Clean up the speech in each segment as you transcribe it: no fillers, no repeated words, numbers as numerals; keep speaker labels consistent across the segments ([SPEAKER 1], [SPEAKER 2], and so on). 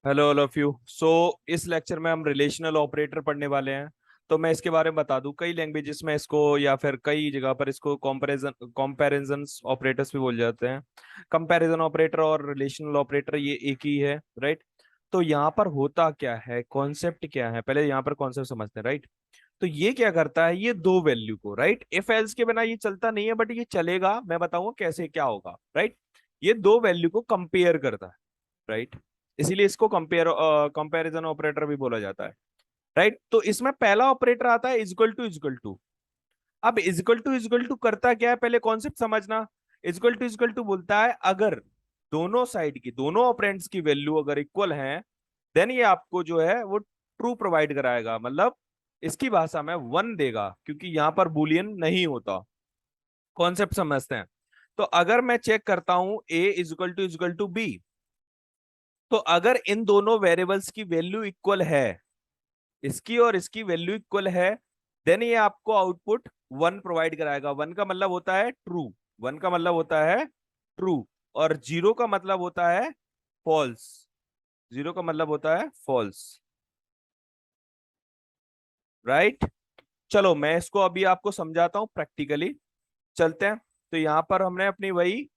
[SPEAKER 1] Hello all of you. इस lecture में हम रिलेशनल ऑपरेटर पढ़ने वाले हैं। तो मैं इसके बारे में बता दूं, कई लैंग्वेजेस में इसको या फिर कई जगह पर इसको कंपैरिजन ऑपरेटर्स भी बोल जाते हैं। कंपैरिजन ऑपरेटर और रिलेशनल ऑपरेटर ये एक ही है, राइट। तो यहाँ पर होता क्या है, कॉन्सेप्ट क्या है, पहले यहाँ पर कॉन्सेप्ट समझते हैं, राइट। तो ये क्या करता है, ये दो वैल्यू को, राइट, इफ एल्स के बिना ये चलता नहीं है, बट ये चलेगा, मैं बताऊंगा कैसे क्या होगा, राइट। ये दो वैल्यू को कंपेयर करता है, राइट। इसीलिए इसको कंपैरिजन ऑपरेटर भी बोला जाता है, राइट। तो इसमें पहला ऑपरेटर आता है इक्वल टू। अब इक्वल टू करता क्या है, पहले कॉन्सेप्ट समझना। इक्वल टू बोलता है अगर दोनों साइड की, दोनों ऑपरेंड्स की वैल्यू अगर इक्वल है, देन ये आपको जो है वो ट्रू प्रोवाइड कराएगा, मतलब इसकी भाषा में वन देगा, क्योंकि यहां पर बुलियन नहीं होता। कॉन्सेप्ट समझते हैं। तो अगर मैं चेक करता हूं ए इक्वल टू बी, तो अगर इन दोनों वेरिएबल्स की वैल्यू इक्वल है, इसकी और इसकी वैल्यू इक्वल है, देन ये आपको आउटपुट वन प्रोवाइड कराएगा। वन का मतलब होता है ट्रू, वन का मतलब होता है ट्रू, और जीरो का मतलब होता है फॉल्स। जीरो का मतलब होता है फॉल्स, राइट। चलो मैं इसको अभी आपको समझाता हूं प्रैक्टिकली। चलते हैं। तो यहां पर हमने अपनी वही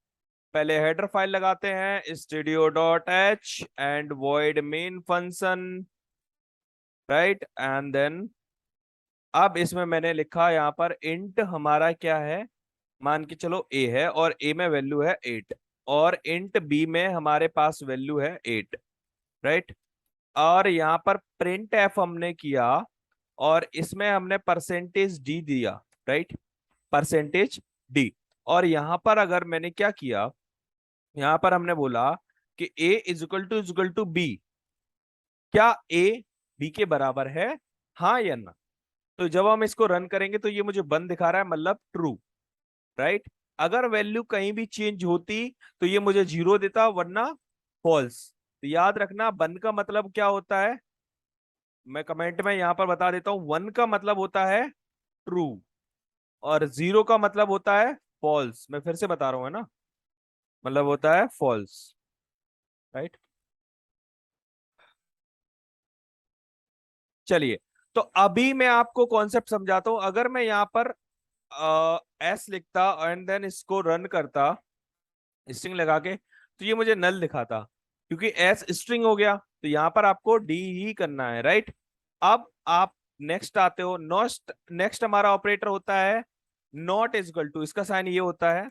[SPEAKER 1] पहले हेडर फाइल लगाते हैं, studio.h एंड void main function, right. And then अब इसमें मैंने लिखा यहाँ पर इंट हमारा क्या है, मान के चलो ए है, और ए में वैल्यू है 8, और इंट बी में हमारे पास वैल्यू है 8, राइट। और यहाँ पर प्रिंट एफ हमने किया, और इसमें हमने परसेंटेज डी दिया, राइट, परसेंटेज डी। और यहाँ पर अगर मैंने क्या किया, यहाँ पर हमने बोला कि ए इज इक्वल टू बी, क्या ए बी के बराबर है, हाँ या ना। तो जब हम इसको रन करेंगे तो ये मुझे वन दिखा रहा है, मतलब ट्रू, राइट। अगर वैल्यू कहीं भी चेंज होती तो ये मुझे जीरो देता, वरना फॉल्स। तो याद रखना वन का मतलब क्या होता है, मैं कमेंट में यहां पर बता देता हूं। वन का मतलब होता है ट्रू, और जीरो का मतलब होता है फॉल्स। मैं फिर से बता रहा हूं, है ना, मतलब होता है फॉल्स, राइट। चलिए, तो अभी मैं आपको कॉन्सेप्ट समझाता हूं। अगर मैं यहां पर एस लिखता एंड देन इसको रन करता स्ट्रिंग लगा के, तो ये मुझे नल दिखाता, क्योंकि एस स्ट्रिंग हो गया। तो यहां पर आपको डी ही करना है, राइट। अब आप नेक्स्ट आते हो। नॉट नेक्स्ट हमारा ऑपरेटर होता है नॉट इजगल टू, इसका साइन ये होता है।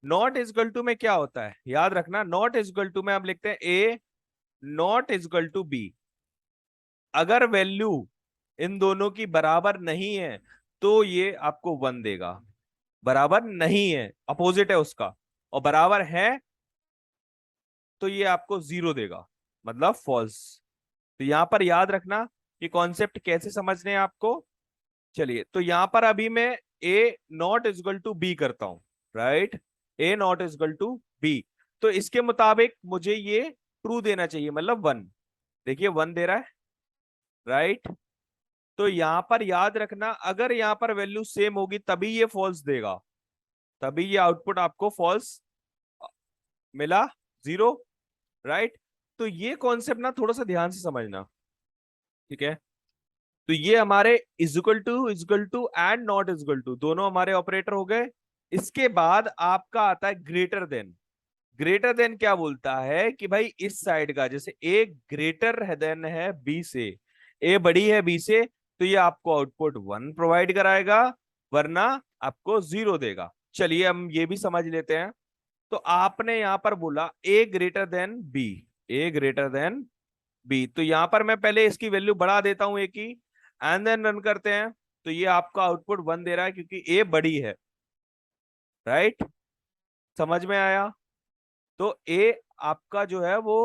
[SPEAKER 1] नॉट इजगल टू में क्या होता है, याद रखना, नॉट इजगल टू में हम लिखते हैं ए नॉट इजगल टू बी। अगर वैल्यू इन दोनों की बराबर नहीं है तो ये आपको वन देगा, बराबर नहीं है अपोजिट है उसका, और बराबर है तो ये आपको जीरो देगा, मतलब फॉल्स। तो यहां पर याद रखना कि कॉन्सेप्ट कैसे समझने हैं आपको। चलिए, तो यहां पर अभी मैं A not equal to B करता हूं, right. A not equal to B, तो इसके मुताबिक मुझे ये ट्रू देना चाहिए, मतलब वन। देखिए वन दे रहा है, राइट। तो यहां पर याद रखना, अगर यहां पर वैल्यू सेम होगी तभी ये फॉल्स देगा, तभी ये आउटपुट आपको फॉल्स मिला, जीरो, राइट। तो ये कॉन्सेप्ट ना थोड़ा सा ध्यान से समझना, ठीक है। तो ये हमारे is equal to and not is equal to दोनों हमारे ऑपरेटर हो गए। इसके बाद आपका आता है ग्रेटर देन। ग्रेटर देन क्या बोलता है कि भाई इस साइड का, जैसे ए ग्रेटर है देन है बी से, ए बड़ी है बी से, तो ये आपको आउटपुट वन प्रोवाइड कराएगा, वरना आपको जीरो देगा। चलिए हम ये भी समझ लेते हैं। तो आपने यहां पर बोला ए ग्रेटर देन बी, ए ग्रेटर देन बी, तो यहां पर मैं पहले इसकी वैल्यू बढ़ा देता हूं ए की, एंड देन रन करते हैं। तो ये आपका आउटपुट वन दे रहा है, क्योंकि ए बड़ी है, राइट। समझ में आया। तो ए आपका जो है वो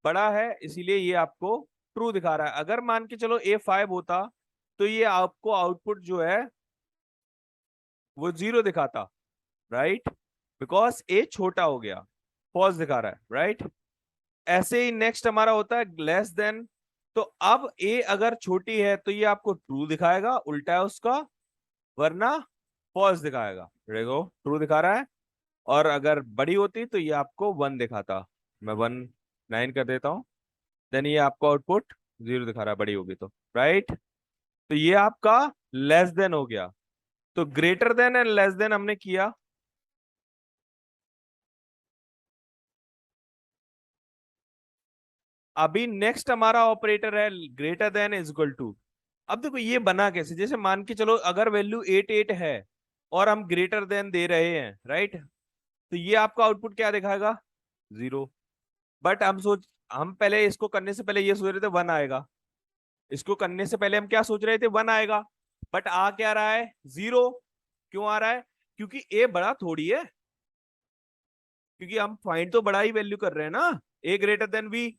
[SPEAKER 1] बड़ा है, इसीलिए ये आपको ट्रू दिखा रहा है। अगर मान के चलो ए फाइव होता तो ये आपको आउटपुट जो है वो जीरो दिखाता, राइट, बिकॉज ए छोटा हो गया, फॉल्स दिखा रहा है, राइट। ऐसे ही नेक्स्ट हमारा होता है लेस देन। तो अब ए अगर छोटी है तो ये आपको ट्रू दिखाएगा, उल्टा है उसका, वरना फॉल्स दिखाएगा। देखो ट्रू दिखा रहा है, और अगर बड़ी होती तो ये आपको वन दिखाता। मैं वन नाइन कर देता हूं, देन ये आपको आउटपुट 0 दिखा रहा है, बड़ी होगी तो, राइट। तो ये आपका लेस देन हो गया। तो greater than and less than हमने किया। अभी नेक्स्ट हमारा ऑपरेटर है greater than is equal to. अब देखो ये बना कैसे, जैसे मान के चलो अगर वैल्यू 8 है और हम ग्रेटर देन दे रहे हैं, राइट, तो ये आपका आउटपुट क्या दिखाएगा? 0। बट हम पहले इसको करने से पहले ये सोच रहे थे 1 आएगा। इसको करने से पहले हम क्या सोच रहे थे? 1 आएगा। बट आ क्या रहा है? 0। क्यों आ रहा है? क्योंकि ए बड़ा थोड़ी है, क्योंकि हम फाइंड तो बड़ा ही वैल्यू कर रहे हैं ना, ए ग्रेटर देन बी।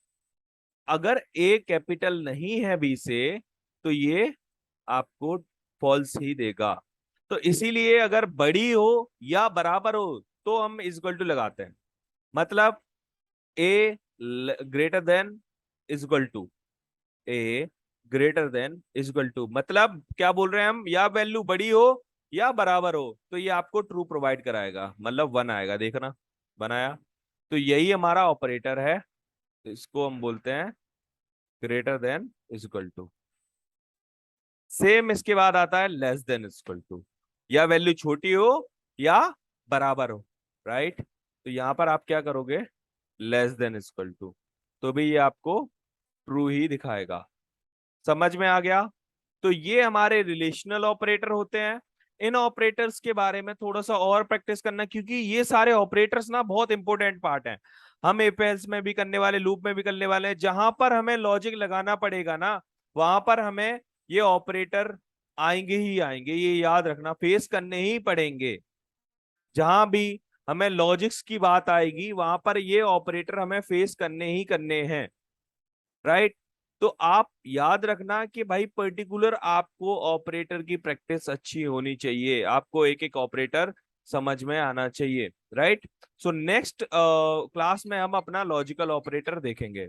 [SPEAKER 1] अगर ए कैपिटल नहीं है बी से तो ये आपको फॉल्स ही देगा। तो इसीलिए अगर बड़ी हो या बराबर हो तो हम इक्वल टू लगाते हैं। मतलब a greater than equal to, a greater than equal to, मतलब क्या बोल रहे हैं हम? या वैल्यू बड़ी हो या बराबर हो तो ये आपको ट्रू प्रोवाइड कराएगा, मतलब 1 आएगा। देखना, बनाया। तो यही हमारा ऑपरेटर है, इसको हम बोलते हैं greater than equal to. Same इसके बाद आता है लेस देन इक्वल टू, या वैल्यू छोटी हो या बराबर हो, राइट। तो यहां पर आप क्या करोगे? लेस देन इक्वल टू, तो भी ये आपको ट्रू ही दिखाएगा। समझ में आ गया? तो ये हमारे रिलेशनल ऑपरेटर होते हैं। इन ऑपरेटर्स के बारे में थोड़ा सा और प्रैक्टिस करना, क्योंकि ये सारे ऑपरेटर्स ना बहुत इंपॉर्टेंट पार्ट हैं। हम इफ एल्स में भी करने वाले, लूप में भी करने वाले हैं। जहां पर हमें लॉजिक लगाना पड़ेगा ना, वहां पर हमें ये ऑपरेटर आएंगे ही आएंगे, ये याद रखना, फेस करने ही पड़ेंगे। जहां भी हमें लॉजिक्स की बात आएगी वहां पर ये ऑपरेटर हमें फेस करने ही करने हैं, राइट। तो आप याद रखना कि भाई पर्टिकुलर आपको ऑपरेटर की प्रैक्टिस अच्छी होनी चाहिए, आपको एक एक ऑपरेटर समझ में आना चाहिए, राइट। सो नेक्स्ट क्लास में हम अपना लॉजिकल ऑपरेटर देखेंगे।